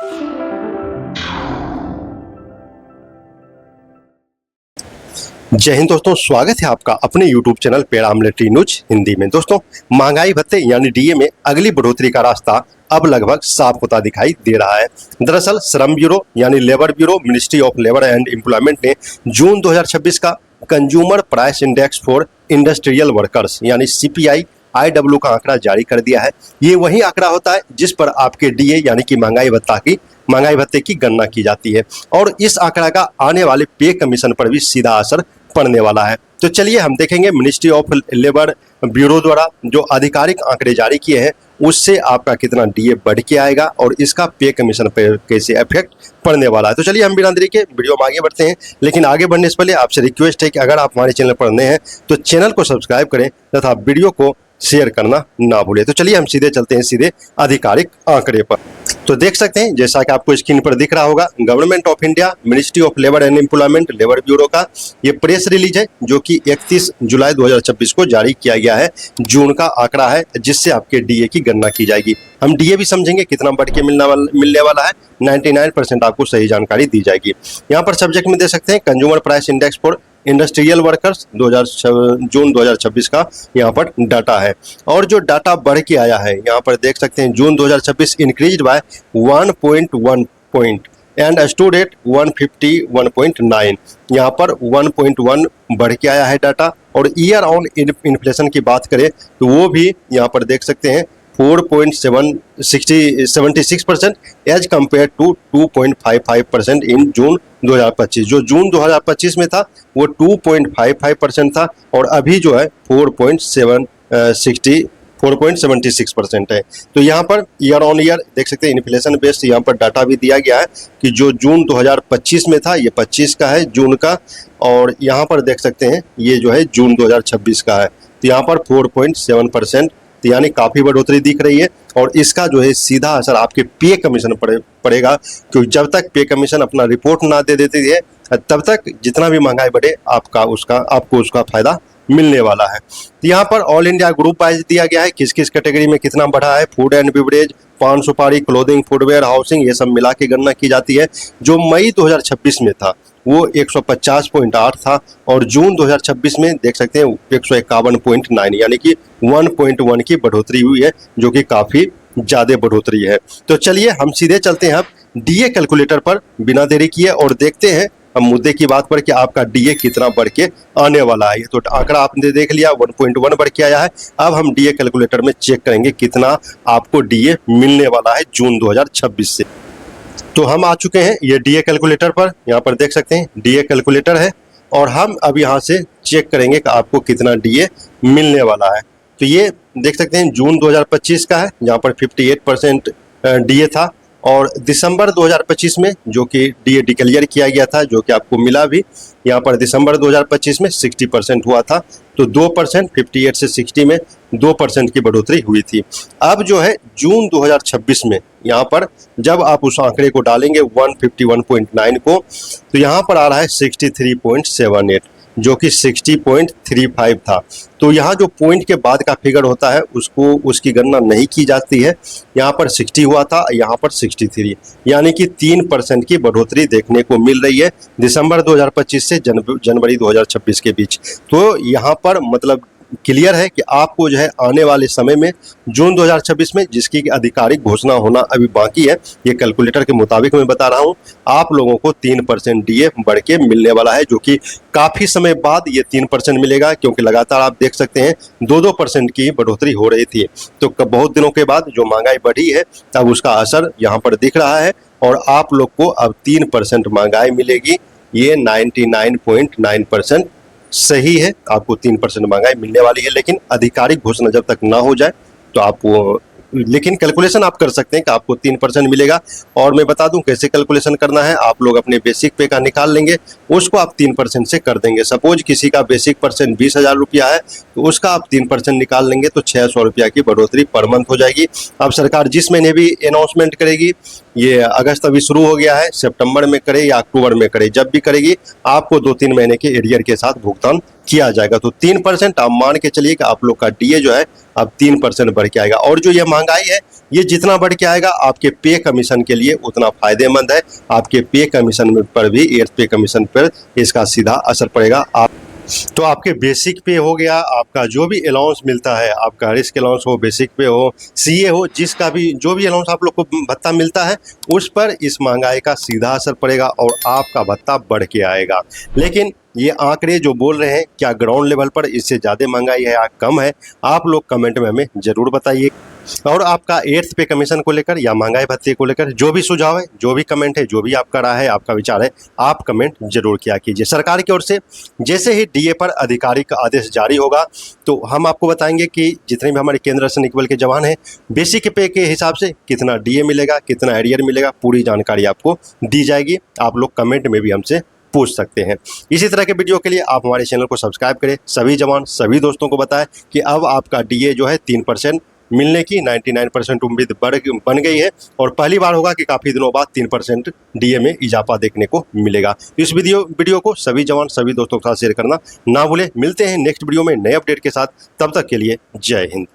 जय हिंद दोस्तों, स्वागत है आपका अपने YouTube channel paramilitary news Hindi में। दोस्तों, महंगाई भत्ते यानी डीए में अगली बढ़ोतरी का रास्ता अब लगभग साफ होता दिखाई दे रहा है। दरअसल श्रम ब्यूरो यानी labour bureau ministry of labour and employment ने जून 2026 का consumer price index for industrial workers यानी CPI IW का आंकड़ा जारी कर दिया है। ये वही आंकड़ा होता है जिस पर आपके डीए यानी कि महंगाई भत्ते की गणना की जाती है, और इस आंकड़ा का आने वाले पे कमीशन पर भी सीधा असर पड़ने वाला है। तो चलिए हम देखेंगे मिनिस्ट्री ऑफ लेबर ब्यूरो द्वारा जो आधिकारिक आंकड़े जारी किए हैं उससे आपका कितना डीए बढ़ के आएगा और इसका पे कमीशन पर कैसे इफेक्ट पड़ने वाला है। तो चलिए हम बिना देरी के वीडियो में आगे बढ़ते हैं, लेकिन आगे बढ़ने से पहले आपसे रिक्वेस्ट है कि अगर आप हमारे चैनल पर नए हैं तो चैनल को सब्सक्राइब करें तथा वीडियो को शेयर करना ना भूलें। तो चलिए हम सीधे चलते हैं सीधे आधिकारिक आंकड़े पर। तो देख सकते हैं जैसा कि आपको स्क्रीन पर दिख रहा होगा, government of India ministry of labour and employment labour bureau का ये प्रेस रिलीज है जो कि 31 जुलाई 2026 को जारी किया गया है। जून का आंकड़ा है जिससे आपके डीए की गणना की जाएगी। हम डीए भी समझेंगे कितना बढ़ के मिलने वाला है। 99% आपको सही जानकारी दी जाएगी। यहाँ पर सब्जेक्ट में दे सकते हैं consumer price index for industrial workers June 2026 का यहाँ पर डाटा है, और जो डाटा बढ़ के आया है यहाँ पर देख सकते हैं जून 2026 increased by 1.1 point and stood at 151.9। यहाँ पर 1.1 बढ़ के आया है डाटा। और ईयर ऑन इन्फ्लेशन की बात करें तो वो भी यहाँ पर देख सकते हैं 4.76% एज कम्पेयर टू 2.55% इन जून 2025। जो जून 2025 में था वो 2.55% था और अभी जो है 4.76% है। तो यहाँ पर ईयर ऑन ईयर देख सकते हैं इन्फ्लेशन बेस्ड यहाँ पर डाटा भी दिया गया है कि जो जून 2025 में था ये 25 का है जून का, और यहाँ पर देख सकते हैं ये जो है जून 2026 का है। तो यहाँ पर 4.7%, तो यानी काफ़ी बढ़ोतरी दिख रही है, और इसका जो है सीधा असर आपके पे कमीशन पड़ेगा, क्योंकि जब तक पे कमीशन अपना रिपोर्ट ना दे देती है तब तक जितना भी महंगाई बढ़े आपको उसका फायदा मिलने वाला है। तो यहाँ पर ऑल इंडिया ग्रुप वाइज दिया गया है किस किस कैटेगरी में कितना बढ़ा है। फूड एंड बिवरेज, पान सुपारी, क्लोथिंग, फुटवेयर, हाउसिंग, ये सब मिला के गणना की जाती है। जो मई 2026 में था वो 150.8 था, और जून 2026 में देख सकते हैं 151.9 यानी कि 1.1 की बढ़ोतरी हुई है, जो कि काफ़ी ज़्यादा बढ़ोतरी है। तो चलिए हम सीधे चलते हैं अब डीए कैलकुलेटर पर बिना देरी किए और देखते हैं हम मुद्दे की बात पर कि आपका डीए कितना बढ़ के आने वाला है। तो आंकड़ा आपने देख लिया 1.1 बढ़ के आया है। अब हम डीए कैलकुलेटर में चेक करेंगे कितना आपको डीए मिलने वाला है जून 2026 से। तो हम आ चुके हैं ये डीए कैलकुलेटर पर। यहाँ पर देख सकते हैं डीए कैलकुलेटर है, और हम अब यहाँ से चेक करेंगे कि आपको कितना डीए मिलने वाला है। तो ये देख सकते हैं जून 2025 का है जहाँ पर 58% डीए था, और दिसंबर 2025 में जो कि डीए डिक्लेयर किया गया था जो कि आपको मिला भी, यहाँ पर दिसंबर 2025 में 60% हुआ था। तो 2% 58 से 60 में 2% की बढ़ोतरी हुई थी। अब जो है जून 2026 में यहाँ पर जब आप उस आंकड़े को डालेंगे 151.9 को, तो यहाँ पर आ रहा है 63.78 जो कि 60.35 था। तो यहाँ जो पॉइंट के बाद का फिगर होता है उसकी गणना नहीं की जाती है। यहाँ पर 60 हुआ था, यहाँ पर 63, यानी कि 3% की बढ़ोतरी देखने को मिल रही है दिसंबर 2025 से जनवरी 2026 के बीच। तो यहाँ पर मतलब क्लियर है कि आपको जो है आने वाले समय में जून 2026 में जिसकी आधिकारिक घोषणा होना अभी बाकी है, ये कैलकुलेटर के मुताबिक मैं बता रहा हूँ, आप लोगों को 3% डीए बढ़ के मिलने वाला है, जो कि काफ़ी समय बाद ये 3% मिलेगा, क्योंकि लगातार आप देख सकते हैं 2% की बढ़ोतरी हो रही थी। तो बहुत दिनों के बाद जो महंगाई बढ़ी है तब उसका असर यहाँ पर दिख रहा है, और आप लोग को अब 3% महंगाई मिलेगी। ये 99.9% सही है, आपको 3% महंगाई मिलने वाली है। लेकिन आधिकारिक घोषणा जब तक ना हो जाए तो आप वो लेकिन कैलकुलेशन आप कर सकते हैं कि आपको 3% मिलेगा। और मैं बता दूं कैसे कैलकुलेशन करना है। आप लोग अपने बेसिक पे का निकाल लेंगे, उसको आप 3% से कर देंगे। सपोज किसी का बेसिक परसेंट 20,000 रुपया है तो उसका आप 3% निकाल लेंगे तो 600 रुपया की बढ़ोतरी पर मंथ हो जाएगी। अब सरकार जिस महीने भी अनाउंसमेंट करेगी, ये अगस्त अभी शुरू हो गया है, सितंबर में करे या अक्टूबर में करे, जब भी करेगी आपको 2-3 महीने के एरियर के साथ भुगतान किया जाएगा। तो 3% आप मान के चलिए कि आप लोग का डीए जो है अब 3% बढ़ के आएगा। और जो ये महंगाई है ये जितना बढ़ के आएगा आपके पे कमीशन के लिए उतना फायदेमंद है। आपके पे कमीशन पर भी, एयर्स पे कमीशन पर इसका सीधा असर पड़ेगा। तो आपके बेसिक पे हो गया, आपका जो भी अलाउंस मिलता है, आपका रिस्क अलाउंस हो, बेसिक पे हो, सीए हो, जिसका भी जो भी अलाउंस आप लोग को भत्ता मिलता है उस पर इस महंगाई का सीधा असर पड़ेगा और आपका भत्ता बढ़ के आएगा। लेकिन ये आंकड़े जो बोल रहे हैं क्या ग्राउंड लेवल पर इससे ज़्यादा महंगाई है या कम है, आप लोग कमेंट में हमें ज़रूर बताइए। और आपका एट्थ पे कमीशन को लेकर या महंगाई भत्ते को लेकर जो भी सुझाव है, जो भी कमेंट है, जो भी आपका राय है, आपका विचार है, आप कमेंट जरूर किया कीजिए। सरकार की ओर से जैसे ही डीए पर आधिकारिक आदेश जारी होगा तो हम आपको बताएंगे कि जितने भी हमारे केंद्र सैनिक बल के जवान हैं बेसिक पे के हिसाब से कितना डीए मिलेगा, कितना एरियर मिलेगा, पूरी जानकारी आपको दी जाएगी। आप लोग कमेंट में भी हमसे पूछ सकते हैं। इसी तरह के वीडियो के लिए आप हमारे चैनल को सब्सक्राइब करें, सभी जवान सभी दोस्तों को बताएं कि अब आपका डीए जो है 3% मिलने की 99% उम्मीद बन गई है और पहली बार होगा कि काफ़ी दिनों बाद 3% डीए में इजाफा देखने को मिलेगा। इस वीडियो को सभी जवान सभी दोस्तों के साथ शेयर करना ना भूलें। मिलते हैं नेक्स्ट वीडियो में नए अपडेट के साथ, तब तक के लिए जय हिंद।